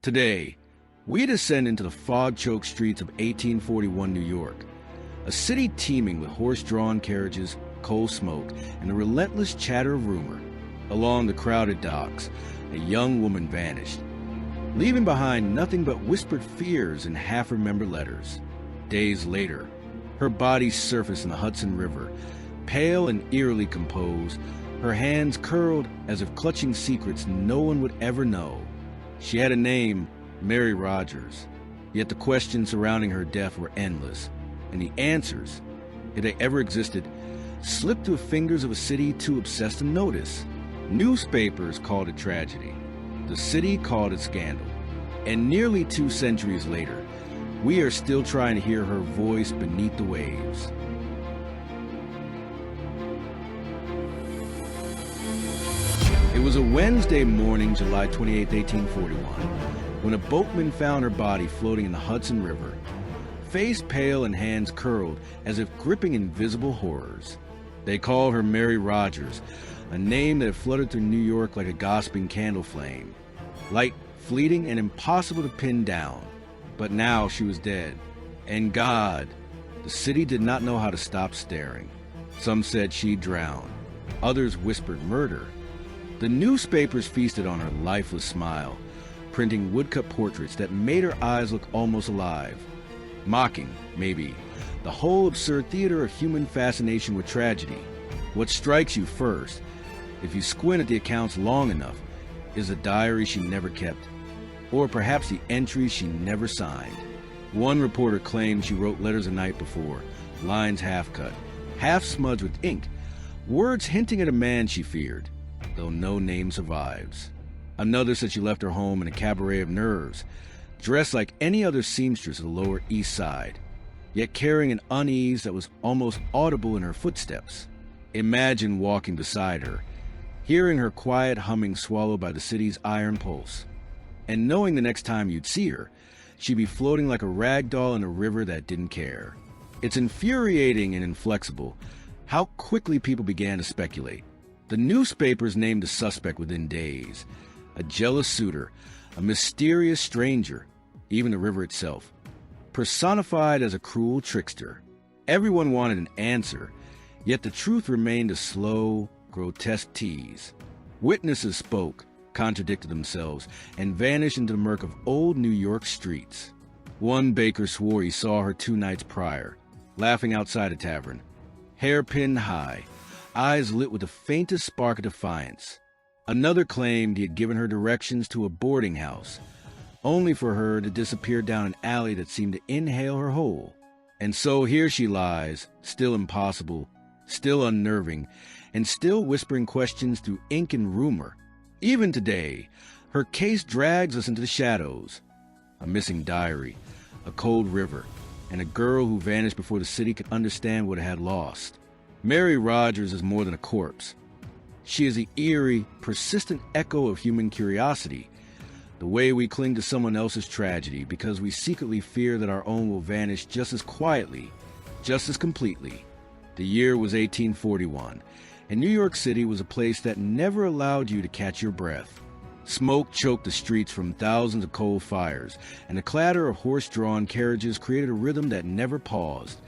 Today, we descend into the fog-choked streets of 1841 New York, a city teeming with horse-drawn carriages, coal smoke, and the relentless chatter of rumor. Along the crowded docks, a young woman vanished, leaving behind nothing but whispered fears and half-remembered letters. Days later, her body surfaced in the Hudson River, pale and eerily composed, her hands curled as if clutching secrets no one would ever know. She had a name, Mary Rogers, yet the questions surrounding her death were endless, and the answers, if they ever existed, slipped through the fingers of a city too obsessed to notice. Newspapers called it tragedy. The city called it scandal. And nearly 2 centuries later, we are still trying to hear her voice beneath the waves. It was a Wednesday morning, July 28, 1841, when a boatman found her body floating in the Hudson River, face pale and hands curled as if gripping invisible horrors. They called her Mary Rogers, a name that had fluttered through New York like a gossiping candle flame. Light, fleeting, and impossible to pin down. But now she was dead. And God, the city did not know how to stop staring. Some said she drowned. Others whispered murder. The newspapers feasted on her lifeless smile, printing woodcut portraits that made her eyes look almost alive. Mocking, maybe, the whole absurd theater of human fascination with tragedy. What strikes you first, if you squint at the accounts long enough, is a diary she never kept, or perhaps the entries she never signed. One reporter claimed she wrote letters the night before, lines half-cut, half-smudged with ink, words hinting at a man she feared, though no name survives. Another said she left her home in a cabaret of nerves, dressed like any other seamstress of the Lower East Side, yet carrying an unease that was almost audible in her footsteps. Imagine walking beside her, hearing her quiet humming swallowed by the city's iron pulse, and knowing the next time you'd see her, she'd be floating like a rag doll in a river that didn't care. It's infuriating and inflexible how quickly people began to speculate. The newspapers named the suspect within days, a jealous suitor, a mysterious stranger, even the river itself, personified as a cruel trickster. Everyone wanted an answer, yet the truth remained a slow, grotesque tease. Witnesses spoke, contradicted themselves, and vanished into the murk of old New York streets. One baker swore he saw her 2 nights prior, laughing outside a tavern, hairpin high, eyes lit with the faintest spark of defiance. Another claimed he had given her directions to a boarding house, only for her to disappear down an alley that seemed to inhale her whole. And so here she lies, still impossible, still unnerving, and still whispering questions through ink and rumor. Even today, her case drags us into the shadows. A missing diary, a cold river, and a girl who vanished before the city could understand what it had lost. Mary Rogers is more than a corpse. She is the eerie, persistent echo of human curiosity, the way we cling to someone else's tragedy because we secretly fear that our own will vanish just as quietly, just as completely. The year was 1841, and New York City was a place that never allowed you to catch your breath. Smoke choked the streets from thousands of coal fires, and the clatter of horse-drawn carriages created a rhythm that never paused,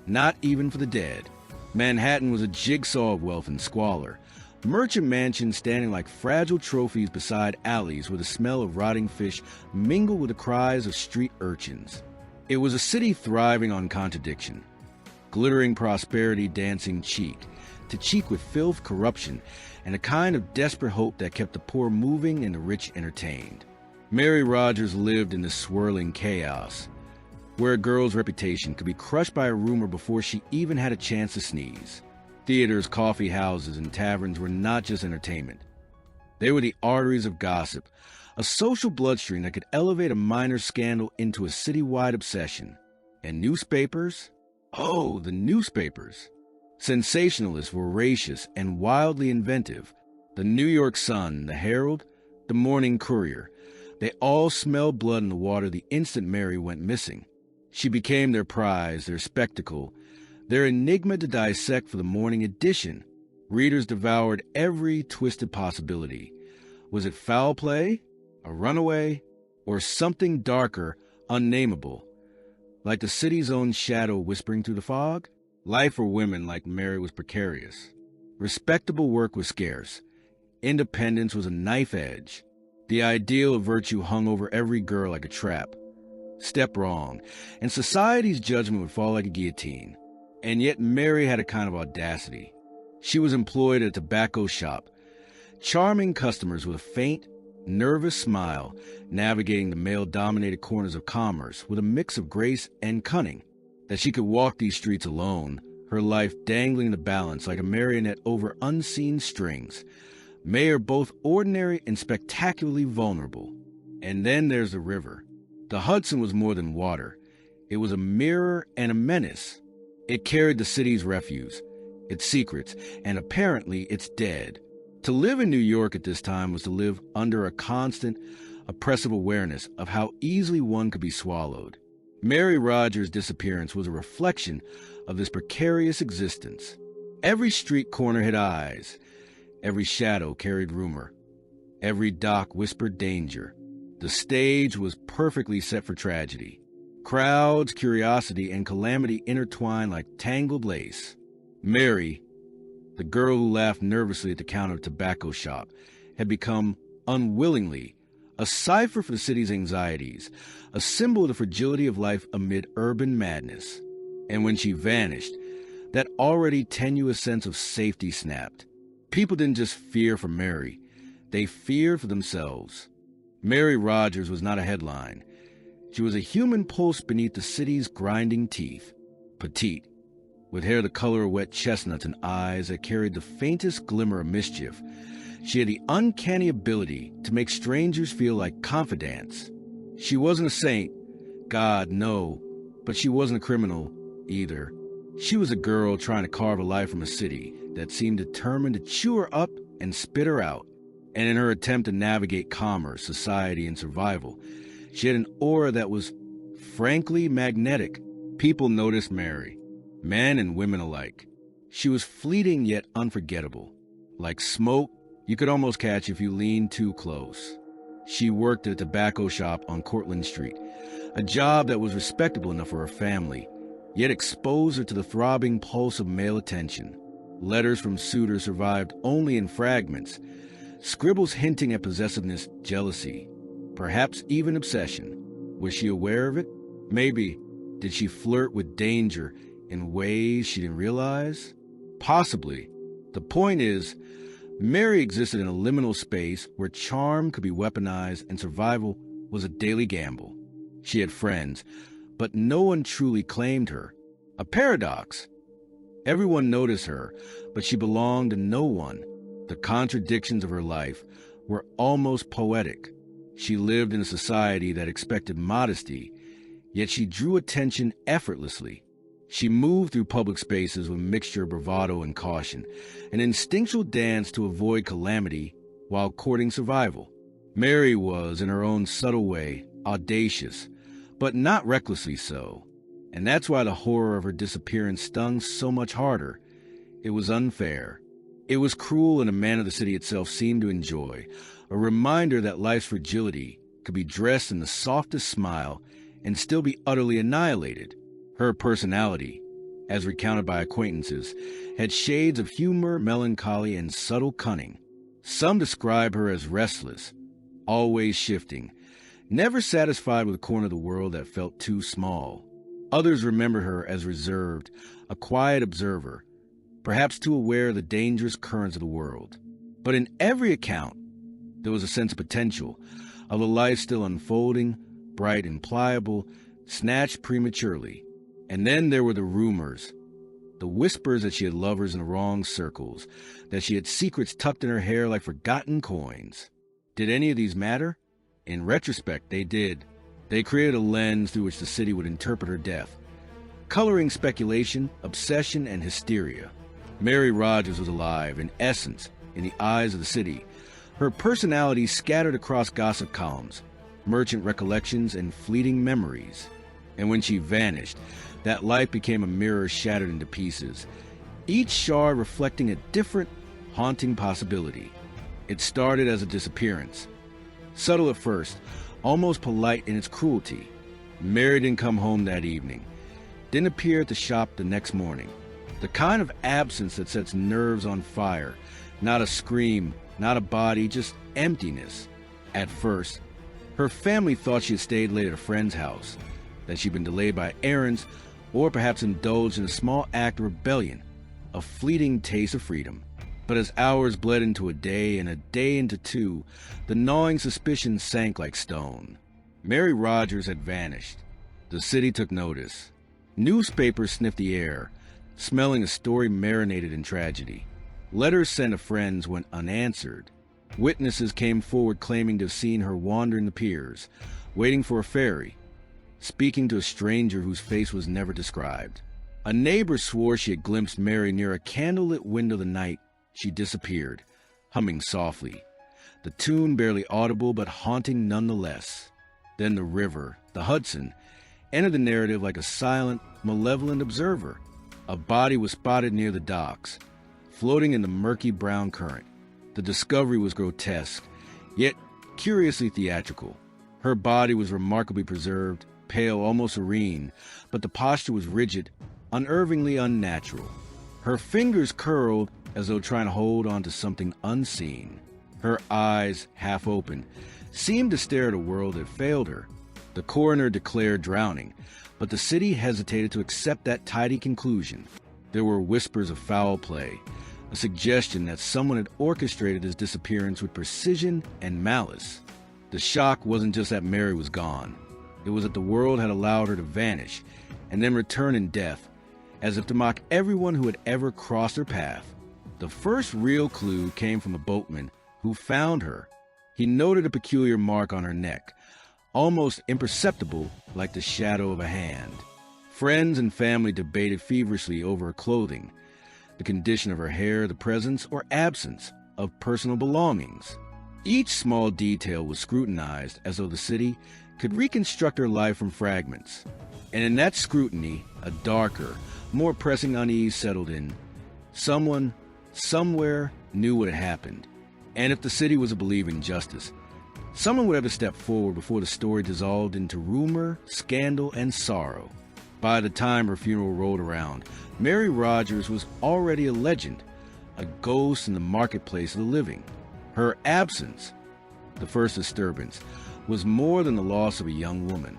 not even for the dead. Manhattan was a jigsaw of wealth and squalor, merchant mansions standing like fragile trophies beside alleys where the smell of rotting fish mingled with the cries of street urchins. It was a city thriving on contradiction, glittering prosperity dancing cheek to cheek with filth, corruption, and a kind of desperate hope that kept the poor moving and the rich entertained. Mary Rogers lived in this swirling chaos, where a girl's reputation could be crushed by a rumor before she even had a chance to sneeze. Theaters, coffee houses, and taverns were not just entertainment. They were the arteries of gossip, a social bloodstream that could elevate a minor scandal into a citywide obsession. And newspapers? Oh, the newspapers! Sensationalist, voracious, and wildly inventive. The New York Sun, the Herald, the Morning Courier, they all smelled blood in the water the instant Mary went missing. She became their prize, their spectacle, their enigma to dissect for the morning edition. Readers devoured every twisted possibility. Was it foul play? A runaway? or something darker, unnameable, like the city's own shadow whispering through the fog? Life for women like Mary was precarious. Respectable work was scarce. Independence was a knife edge. The ideal of virtue hung over every girl like a trap. Step wrong, and society's judgment would fall like a guillotine. And yet Mary had a kind of audacity. She was employed at a tobacco shop, charming customers with a faint, nervous smile, navigating the male-dominated corners of commerce with a mix of grace and cunning. That she could walk these streets alone, her life dangling in the balance like a marionette over unseen strings, made her both ordinary and spectacularly vulnerable. And then there's the river. The Hudson was more than water. It was a mirror and a menace. It carried the city's refuse, its secrets, and apparently its dead. To live in New York at this time was to live under a constant, oppressive awareness of how easily one could be swallowed. Mary Rogers' disappearance was a reflection of this precarious existence. Every street corner had eyes. Every shadow carried rumor. Every dock whispered danger. The stage was perfectly set for tragedy. Crowds, curiosity, and calamity intertwined like tangled lace. Mary, the girl who laughed nervously at the counter of a tobacco shop, had become, unwillingly, a cipher for the city's anxieties, a symbol of the fragility of life amid urban madness. And when she vanished, that already tenuous sense of safety snapped. People didn't just fear for Mary, they feared for themselves. Mary Rogers was not a headline. She was a human pulse beneath the city's grinding teeth. Petite, with hair the color of wet chestnuts and eyes that carried the faintest glimmer of mischief, she had the uncanny ability to make strangers feel like confidants. She wasn't a saint, God, no, but she wasn't a criminal either. She was a girl trying to carve a life from a city that seemed determined to chew her up and spit her out. And in her attempt to navigate commerce, society, and survival, she had an aura that was, frankly, magnetic. People noticed Mary, men and women alike. She was fleeting yet unforgettable. Like smoke, you could almost catch if you leaned too close. She worked at a tobacco shop on Cortlandt Street, a job that was respectable enough for her family, yet exposed her to the throbbing pulse of male attention. Letters from suitors survived only in fragments, scribbles hinting at possessiveness, jealousy, perhaps even obsession. Was she aware of it? Maybe. Did she flirt with danger in ways she didn't realize? Possibly. The point is, Mary existed in a liminal space where charm could be weaponized and survival was a daily gamble. She had friends, but no one truly claimed her. A paradox. Everyone noticed her, but she belonged to no one. The contradictions of her life were almost poetic. She lived in a society that expected modesty, yet she drew attention effortlessly. She moved through public spaces with a mixture of bravado and caution, an instinctual dance to avoid calamity while courting survival. Mary was, in her own subtle way, audacious, but not recklessly so. And that's why the horror of her disappearance stung so much harder. It was unfair. It was cruel in a manner the city itself seemed to enjoy, a reminder that life's fragility could be dressed in the softest smile and still be utterly annihilated. Her personality, as recounted by acquaintances, had shades of humor, melancholy, and subtle cunning. Some describe her as restless, always shifting, never satisfied with a corner of the world that felt too small. Others remember her as reserved, a quiet observer, perhaps too aware of the dangerous currents of the world. But in every account, there was a sense of potential, of a life still unfolding, bright and pliable, snatched prematurely. And then there were the rumors, the whispers that she had lovers in the wrong circles, that she had secrets tucked in her hair like forgotten coins. Did any of these matter? In retrospect, they did. They created a lens through which the city would interpret her death, coloring speculation, obsession, and hysteria. Mary Rogers was alive, in essence, in the eyes of the city, her personality scattered across gossip columns, merchant recollections, and fleeting memories. And when she vanished, that life became a mirror shattered into pieces, each shard reflecting a different, haunting possibility. It started as a disappearance. Subtle at first, almost polite in its cruelty. Mary didn't come home that evening, didn't appear at the shop the next morning. The kind of absence that sets nerves on fire. Not a scream, not a body, just emptiness. At first, her family thought she had stayed late at a friend's house, that she'd been delayed by errands, or perhaps indulged in a small act of rebellion, a fleeting taste of freedom. But as hours bled into a day and a day into two, the gnawing suspicion sank like stone. Mary Rogers had vanished. The city took notice. Newspapers sniffed the air, smelling a story marinated in tragedy. Letters sent to friends went unanswered. Witnesses came forward claiming to have seen her wandering the piers, waiting for a ferry, speaking to a stranger whose face was never described. A neighbor swore she had glimpsed Mary near a candlelit window the night she disappeared, humming softly, the tune barely audible but haunting nonetheless. Then the river, the Hudson, entered the narrative like a silent, malevolent observer. A body was spotted near the docks, floating in the murky brown current. The discovery was grotesque, yet curiously theatrical. Her body was remarkably preserved, pale, almost serene, but the posture was rigid, unnervingly unnatural. Her fingers curled as though trying to hold on to something unseen. Her eyes, half open, seemed to stare at a world that failed her. The coroner declared drowning, but the city hesitated to accept that tidy conclusion. There were whispers of foul play, a suggestion that someone had orchestrated his disappearance with precision and malice. The shock wasn't just that Mary was gone. It was that the world had allowed her to vanish and then return in death, as if to mock everyone who had ever crossed her path. The first real clue came from a boatman who found her. He noted a peculiar mark on her neck, almost imperceptible like the shadow of a hand. Friends and family debated feverishly over her clothing, the condition of her hair, the presence or absence of personal belongings. Each small detail was scrutinized as though the city could reconstruct her life from fragments. And in that scrutiny, a darker, more pressing unease settled in. Someone, somewhere, knew what had happened. And if the city was a believer in justice, someone would have to step forward before the story dissolved into rumor, scandal, and sorrow. By the time her funeral rolled around, Mary Rogers was already a legend, a ghost in the marketplace of the living. Her absence, the first disturbance, was more than the loss of a young woman.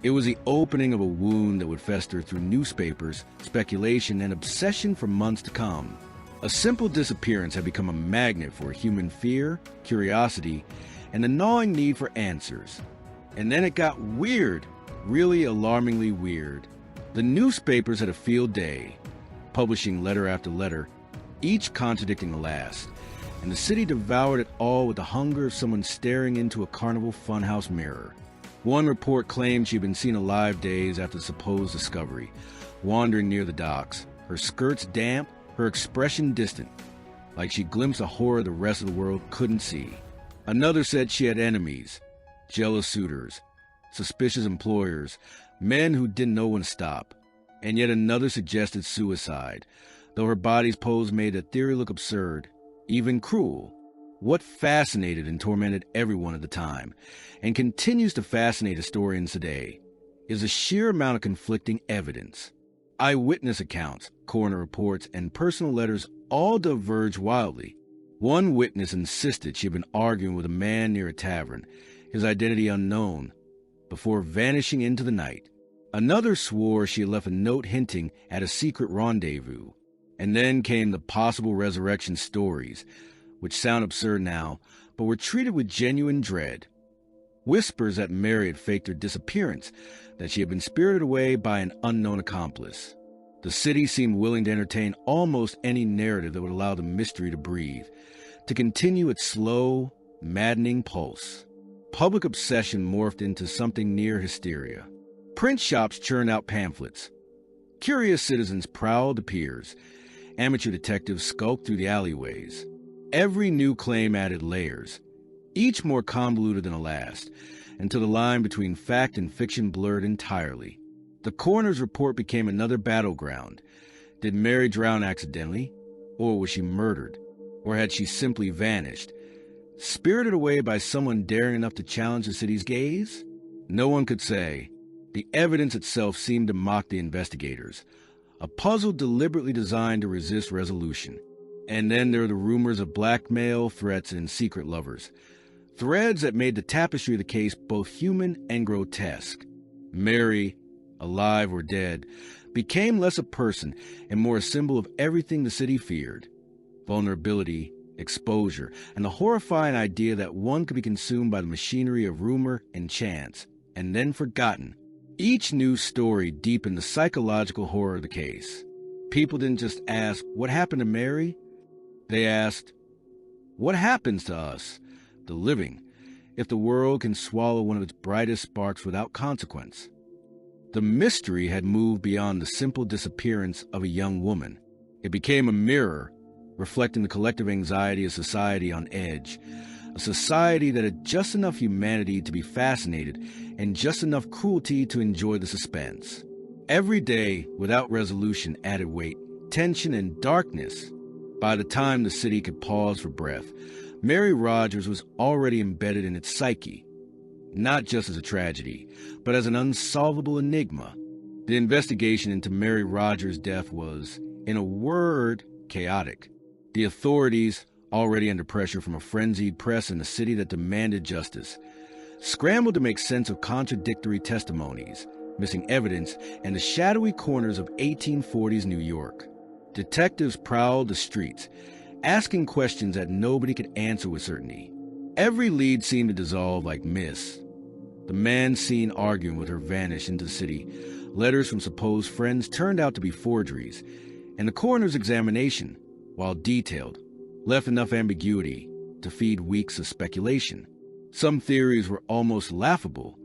It was the opening of a wound that would fester through newspapers, speculation, and obsession for months to come. A simple disappearance had become a magnet for human fear, curiosity, and a gnawing need for answers. And then it got weird, really alarmingly weird. The newspapers had a field day, publishing letter after letter, each contradicting the last, and the city devoured it all with the hunger of someone staring into a carnival funhouse mirror. One report claimed she'd been seen alive days after the supposed discovery, wandering near the docks, her skirts damp, her expression distant, like she glimpsed a horror the rest of the world couldn't see. Another said she had enemies, jealous suitors, suspicious employers, men who didn't know when to stop. And yet another suggested suicide, though her body's pose made the theory look absurd, even cruel. What fascinated and tormented everyone at the time, and continues to fascinate historians today, is the sheer amount of conflicting evidence. Eyewitness accounts, coroner reports, and personal letters all diverge wildly. One witness insisted she had been arguing with a man near a tavern, his identity unknown, before vanishing into the night. Another swore she had left a note hinting at a secret rendezvous. And then came the possible resurrection stories, which sound absurd now, but were treated with genuine dread. Whispers that Mary had faked her disappearance, that she had been spirited away by an unknown accomplice. The city seemed willing to entertain almost any narrative that would allow the mystery to breathe, to continue its slow, maddening pulse. Public obsession morphed into something near hysteria. Print shops churned out pamphlets. Curious citizens prowled the piers. Amateur detectives skulked through the alleyways. Every new claim added layers, each more convoluted than the last, until the line between fact and fiction blurred entirely. The coroner's report became another battleground. Did Mary drown accidentally? Or was she murdered? Or had she simply vanished? Spirited away by someone daring enough to challenge the city's gaze? No one could say. The evidence itself seemed to mock the investigators, a puzzle deliberately designed to resist resolution. And then there were the rumors of blackmail, threats, and secret lovers. Threads that made the tapestry of the case both human and grotesque. Mary, alive or dead, became less a person and more a symbol of everything the city feared. Vulnerability, exposure, and the horrifying idea that one could be consumed by the machinery of rumor and chance, and then forgotten. Each new story deepened the psychological horror of the case. People didn't just ask, what happened to Mary? They asked, what happens to us, the living, if the world can swallow one of its brightest sparks without consequence? The mystery had moved beyond the simple disappearance of a young woman. It became a mirror, reflecting the collective anxiety of society on edge, a society that had just enough humanity to be fascinated and just enough cruelty to enjoy the suspense. Every day, without resolution, added weight, tension, and darkness. By the time the city could pause for breath, Mary Rogers was already embedded in its psyche, not just as a tragedy, but as an unsolvable enigma. The investigation into Mary Rogers' death was, in a word, chaotic. The authorities, already under pressure from a frenzied press in a city that demanded justice, scrambled to make sense of contradictory testimonies, missing evidence, and the shadowy corners of 1840s New York. Detectives prowled the streets, asking questions that nobody could answer with certainty. Every lead seemed to dissolve like mist. The man seen arguing with her vanished into the city. Letters from supposed friends turned out to be forgeries, and the coroner's examination, while detailed, left enough ambiguity to feed weeks of speculation. Some theories were almost laughable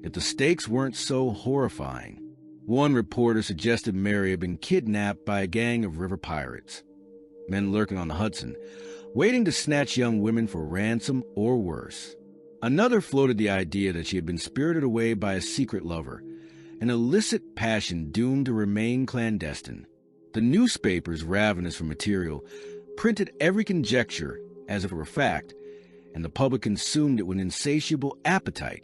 if the stakes weren't so horrifying. One reporter suggested Mary had been kidnapped by a gang of river pirates, men lurking on the Hudson, waiting to snatch young women for ransom or worse. Another floated the idea that she had been spirited away by a secret lover, an illicit passion doomed to remain clandestine. The newspapers, ravenous for material, printed every conjecture as if it were fact, and the public consumed it with insatiable appetite.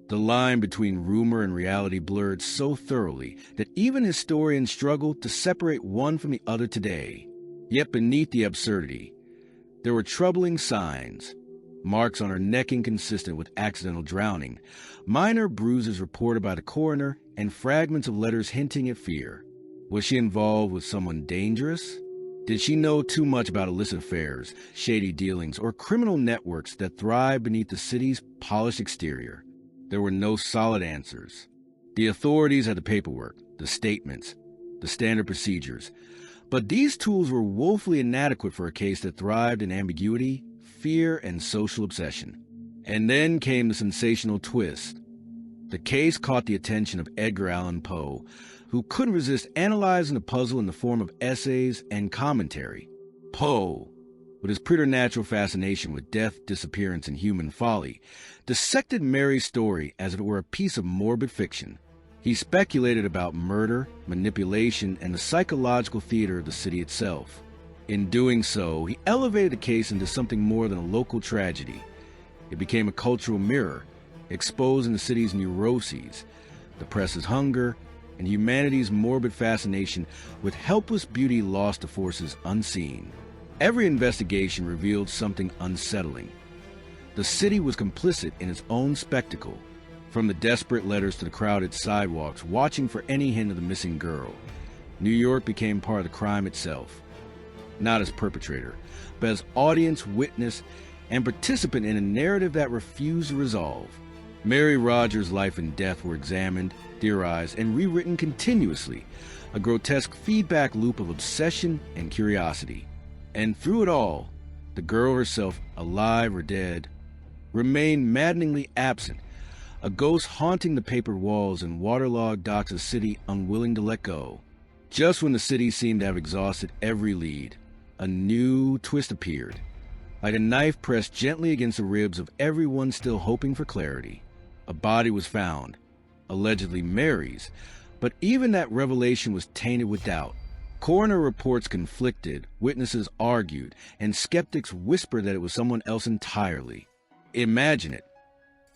The line between rumor and reality blurred so thoroughly that even historians struggle to separate one from the other today. Yet beneath the absurdity, there were troubling signs. Marks on her neck inconsistent with accidental drowning, minor bruises reported by the coroner, and fragments of letters hinting at fear. Was she involved with someone dangerous? Did she know too much about illicit affairs, shady dealings, or criminal networks that thrive beneath the city's polished exterior? There were no solid answers. The authorities had the paperwork, the statements, the standard procedures, but these tools were woefully inadequate for a case that thrived in ambiguity, fear, and social obsession. And then came the sensational twist. The case caught the attention of Edgar Allan Poe, who couldn't resist analyzing the puzzle in the form of essays and commentary. Poe, with his preternatural fascination with death, disappearance, and human folly, dissected Mary's story as if it were a piece of morbid fiction. He speculated about murder, manipulation, and the psychological theater of the city itself. In doing so, he elevated the case into something more than a local tragedy. It became a cultural mirror, exposing the city's neuroses, the press's hunger, and humanity's morbid fascination with helpless beauty lost to forces unseen. Every investigation revealed something unsettling. The city was complicit in its own spectacle, from the desperate letters to the crowded sidewalks watching for any hint of the missing girl. New York became part of the crime itself, not as perpetrator, but as audience, witness, and participant in a narrative that refused to resolve. Mary Rogers' life and death were examined, theorized, and rewritten continuously, a grotesque feedback loop of obsession and curiosity. And through it all, the girl herself, alive or dead, remained maddeningly absent, a ghost haunting the papered walls and waterlogged docks of the city, unwilling to let go. Just when the city seemed to have exhausted every lead, a new twist appeared, like a knife pressed gently against the ribs of everyone still hoping for clarity. A body was found, allegedly Mary's, but even that revelation was tainted with doubt. Coroner reports conflicted, witnesses argued, and skeptics whispered that it was someone else entirely. Imagine it.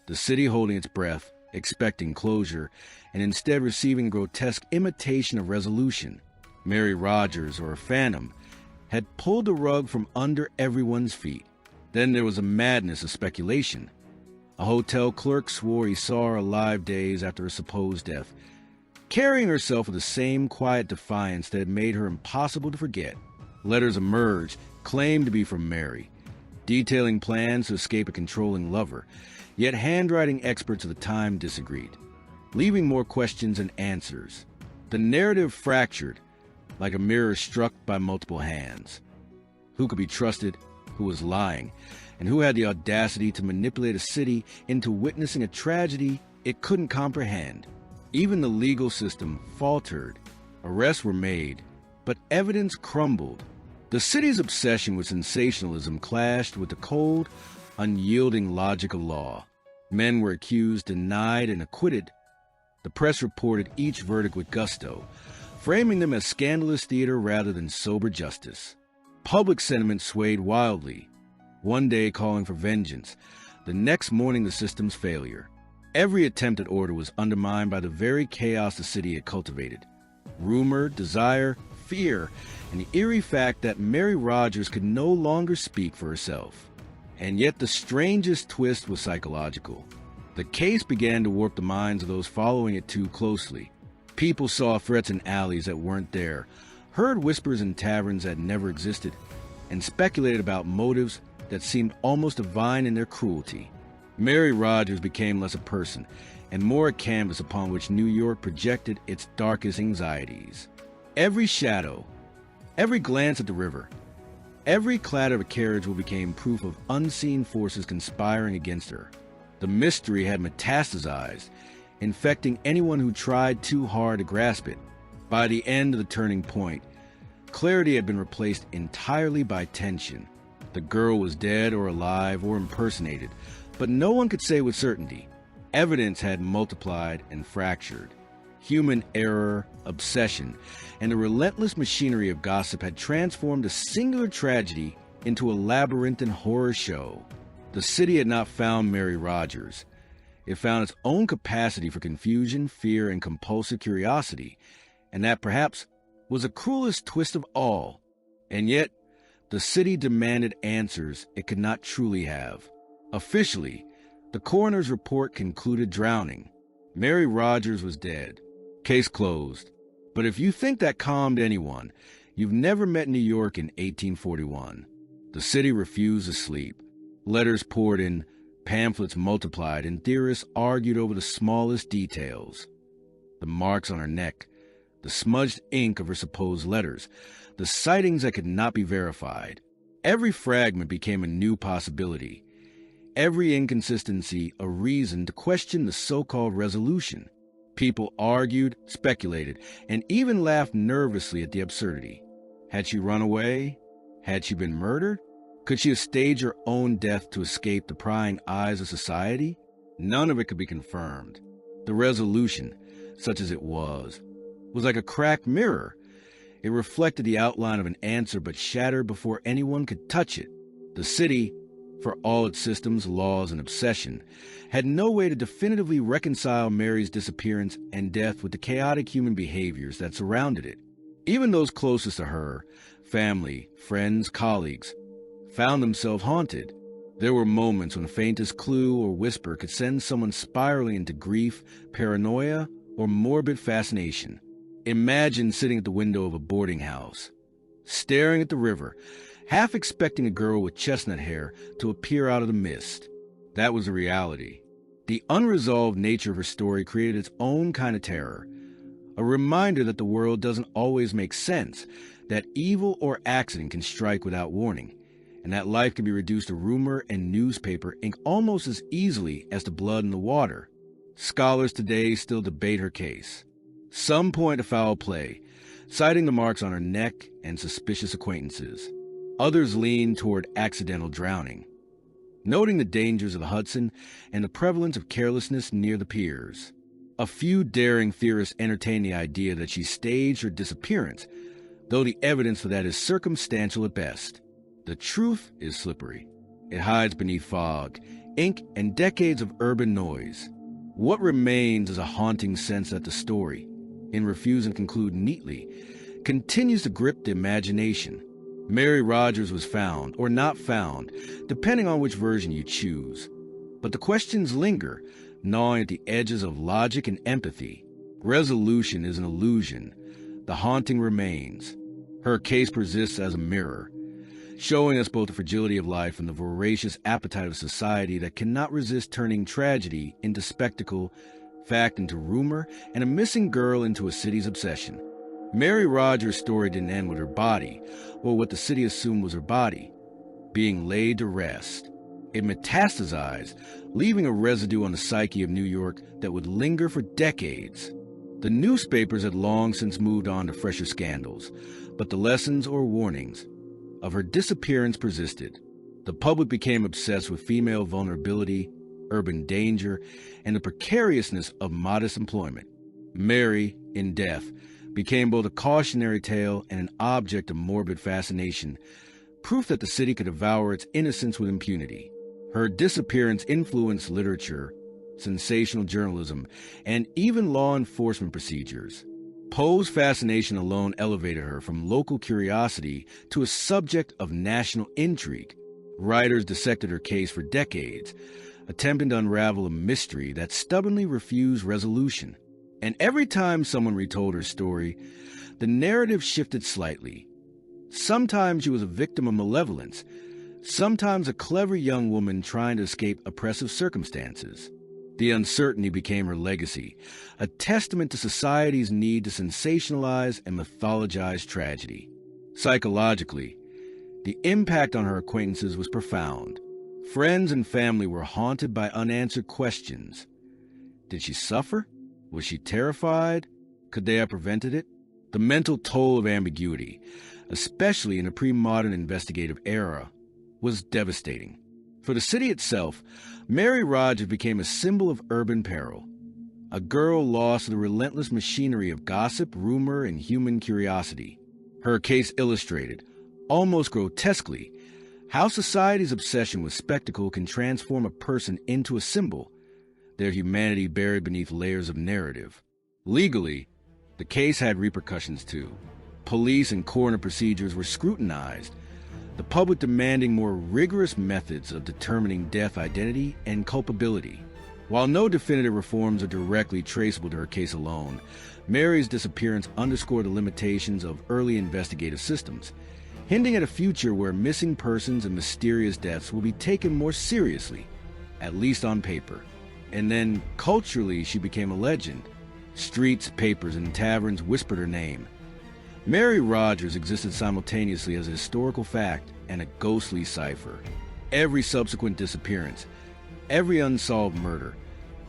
The city holding its breath, expecting closure, and instead receiving a grotesque imitation of resolution. Mary Rogers, or a phantom, had pulled the rug from under everyone's feet. Then there was a madness of speculation. A hotel clerk swore he saw her alive days after her supposed death, carrying herself with the same quiet defiance that had made her impossible to forget. Letters emerged, claimed to be from Mary, detailing plans to escape a controlling lover, yet handwriting experts of the time disagreed, leaving more questions than answers. The narrative fractured, like a mirror struck by multiple hands. Who could be trusted, who was lying, and who had the audacity to manipulate a city into witnessing a tragedy it couldn't comprehend? Even the legal system faltered. Arrests were made, but evidence crumbled. The city's obsession with sensationalism clashed with the cold, unyielding logic of law. Men were accused, denied, and acquitted. The press reported each verdict with gusto, framing them as scandalous theater rather than sober justice. Public sentiment swayed wildly, one day calling for vengeance, the next mourning the system's failure. Every attempt at order was undermined by the very chaos the city had cultivated. Rumor, desire, fear, and the eerie fact that Mary Rogers could no longer speak for herself. And yet the strangest twist was psychological. The case began to warp the minds of those following it too closely. People saw threats in alleys that weren't there, heard whispers in taverns that never existed, and speculated about motives that seemed almost divine in their cruelty. Mary Rogers became less a person and more a canvas upon which New York projected its darkest anxieties. Every shadow, every glance at the river, every clatter of a carriage became proof of unseen forces conspiring against her. The mystery had metastasized, infecting anyone who tried too hard to grasp it. By the end of the turning point, clarity had been replaced entirely by tension. The girl was dead or alive or impersonated, but no one could say with certainty. Evidence had multiplied and fractured. Human error, obsession, and the relentless machinery of gossip had transformed a singular tragedy into a labyrinthine horror show. The city had not found Mary Rogers. It found its own capacity for confusion, fear, and compulsive curiosity, and that perhaps was the cruelest twist of all. And yet, the city demanded answers it could not truly have. Officially, the coroner's report concluded drowning. Mary Rogers was dead. Case closed. But if you think that calmed anyone, you've never met New York in 1841. The city refused to sleep. Letters poured in, pamphlets multiplied, and theorists argued over the smallest details. The marks on her neck, the smudged ink of her supposed letters, the sightings that could not be verified. Every fragment became a new possibility. Every inconsistency a reason to question the so-called resolution. People argued, speculated, and even laughed nervously at the absurdity. Had she run away? Had she been murdered? Could she have staged her own death to escape the prying eyes of society? None of it could be confirmed. The resolution, such as it was like a cracked mirror. It reflected the outline of an answer but shattered before anyone could touch it. The city, for all its systems, laws, and obsession, had no way to definitively reconcile Mary's disappearance and death with the chaotic human behaviors that surrounded it. Even those closest to her, family, friends, colleagues, found themselves haunted. There were moments when the faintest clue or whisper could send someone spiraling into grief, paranoia, or morbid fascination. Imagine sitting at the window of a boarding house, staring at the river, half expecting a girl with chestnut hair to appear out of the mist. That was the reality. The unresolved nature of her story created its own kind of terror, a reminder that the world doesn't always make sense, that evil or accident can strike without warning, and that life can be reduced to rumor and newspaper ink almost as easily as to blood in the water. Scholars today still debate her case. Some point to foul play, citing the marks on her neck and suspicious acquaintances. Others lean toward accidental drowning, noting the dangers of the Hudson and the prevalence of carelessness near the piers. A few daring theorists entertain the idea that she staged her disappearance, though the evidence for that is circumstantial at best. The truth is slippery. It hides beneath fog, ink, and decades of urban noise. What remains is a haunting sense that the story, in refusing to conclude neatly, continues to grip the imagination. Mary Rogers was found, or not found, depending on which version you choose. But the questions linger, gnawing at the edges of logic and empathy. Resolution is an illusion. The haunting remains. Her case persists as a mirror, showing us both the fragility of life and the voracious appetite of society that cannot resist turning tragedy into spectacle, fact into rumor, and a missing girl into a city's obsession. Mary Rogers' story didn't end with her body, or what the city assumed was her body, being laid to rest. It metastasized, leaving a residue on the psyche of New York that would linger for decades. The newspapers had long since moved on to fresher scandals, but the lessons or warnings of her disappearance persisted. The public became obsessed with female vulnerability, urban danger, and the precariousness of modest employment. Mary, in death, became both a cautionary tale and an object of morbid fascination, proof that the city could devour its innocence with impunity. Her disappearance influenced literature, sensational journalism, and even law enforcement procedures. Poe's fascination alone elevated her from local curiosity to a subject of national intrigue. Writers dissected her case for decades, attempting to unravel a mystery that stubbornly refused resolution. And every time someone retold her story, the narrative shifted slightly. Sometimes she was a victim of malevolence, sometimes a clever young woman trying to escape oppressive circumstances. The uncertainty became her legacy, a testament to society's need to sensationalize and mythologize tragedy. Psychologically, the impact on her acquaintances was profound. Friends and family were haunted by unanswered questions. Did she suffer? Was she terrified? Could they have prevented it? The mental toll of ambiguity, especially in a pre-modern investigative era, was devastating. For the city itself, Mary Rogers became a symbol of urban peril, a girl lost to the relentless machinery of gossip, rumor, and human curiosity. Her case illustrated, almost grotesquely, how society's obsession with spectacle can transform a person into a symbol, their humanity buried beneath layers of narrative. Legally, the case had repercussions too. Police and coroner procedures were scrutinized, the public demanding more rigorous methods of determining death identity and culpability. While no definitive reforms are directly traceable to her case alone, Mary's disappearance underscored the limitations of early investigative systems, hinting at a future where missing persons and mysterious deaths will be taken more seriously, at least on paper. And then, culturally, she became a legend. Streets, papers, and taverns whispered her name. Mary Rogers existed simultaneously as a historical fact and a ghostly cipher. Every subsequent disappearance, every unsolved murder,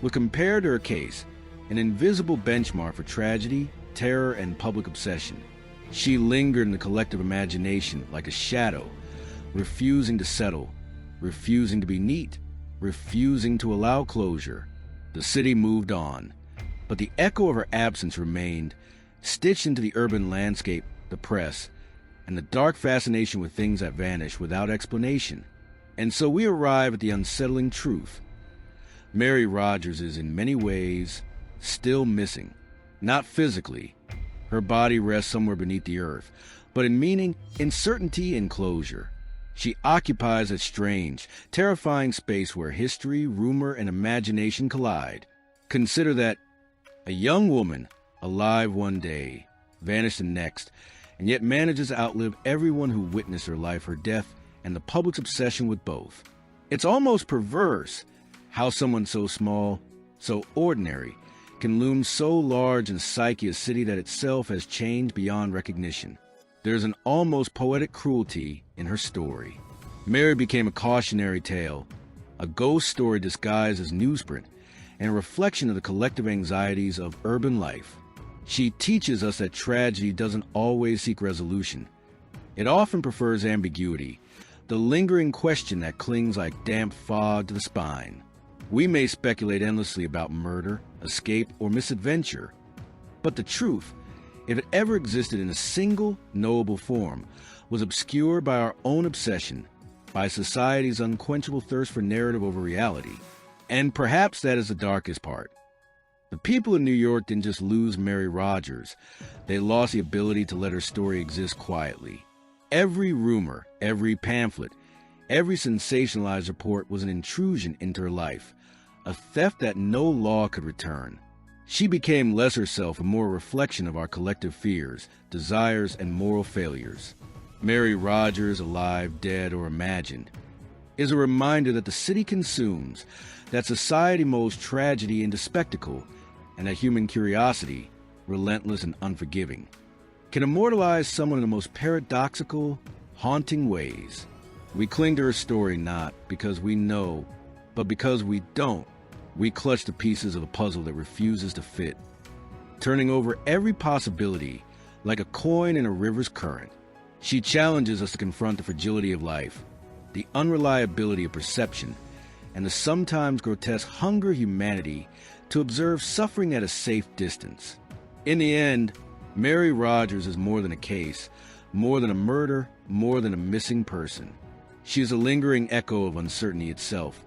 was compared to her case, an invisible benchmark for tragedy, terror, and public obsession. She lingered in the collective imagination like a shadow, refusing to settle, refusing to be neat, refusing to allow closure. The city moved on, but the echo of her absence remained, stitched into the urban landscape, the press, and the dark fascination with things that vanish without explanation. And so we arrive at the unsettling truth. Mary Rogers is in many ways still missing. Not physically. Her body rests somewhere beneath the earth, but in meaning, in certainty, and closure. She occupies a strange, terrifying space where history, rumor, and imagination collide. Consider that a young woman, alive one day, vanished the next, and yet manages to outlive everyone who witnessed her life, her death, and the public's obsession with both. It's almost perverse how someone so small, so ordinary, can loom so large in psyche a city that itself has changed beyond recognition. There's an almost poetic cruelty in her story. Mary became a cautionary tale, a ghost story disguised as newsprint, and a reflection of the collective anxieties of urban life. She teaches us that tragedy doesn't always seek resolution. It often prefers ambiguity, the lingering question that clings like damp fog to the spine. We may speculate endlessly about murder, escape, or misadventure, but the truth, if it ever existed in a single knowable form, was obscured by our own obsession, by society's unquenchable thirst for narrative over reality. And perhaps that is the darkest part. The people in New York didn't just lose Mary Rogers, they lost the ability to let her story exist quietly. Every rumor, every pamphlet, every sensationalized report was an intrusion into her life, a theft that no law could return. She became less herself and more a reflection of our collective fears, desires, and moral failures. Mary Rogers, alive, dead, or imagined, is a reminder that the city consumes, that society molds tragedy into spectacle, and that human curiosity, relentless and unforgiving, can immortalize someone in the most paradoxical, haunting ways. We cling to her story not because we know, but because we don't. We clutch the pieces of a puzzle that refuses to fit, turning over every possibility like a coin in a river's current. She challenges us to confront the fragility of life, the unreliability of perception, and the sometimes grotesque hunger of humanity to observe suffering at a safe distance. In the end, Mary Rogers is more than a case, more than a murder, more than a missing person. She is a lingering echo of uncertainty itself,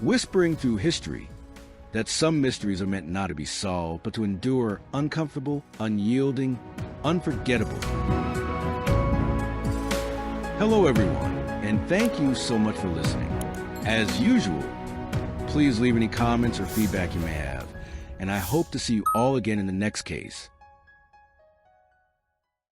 whispering through history that some mysteries are meant not to be solved, but to endure uncomfortable, unyielding, unforgettable. Hello, everyone, and thank you so much for listening. As usual, please leave any comments or feedback you may have, and I hope to see you all again in the next case.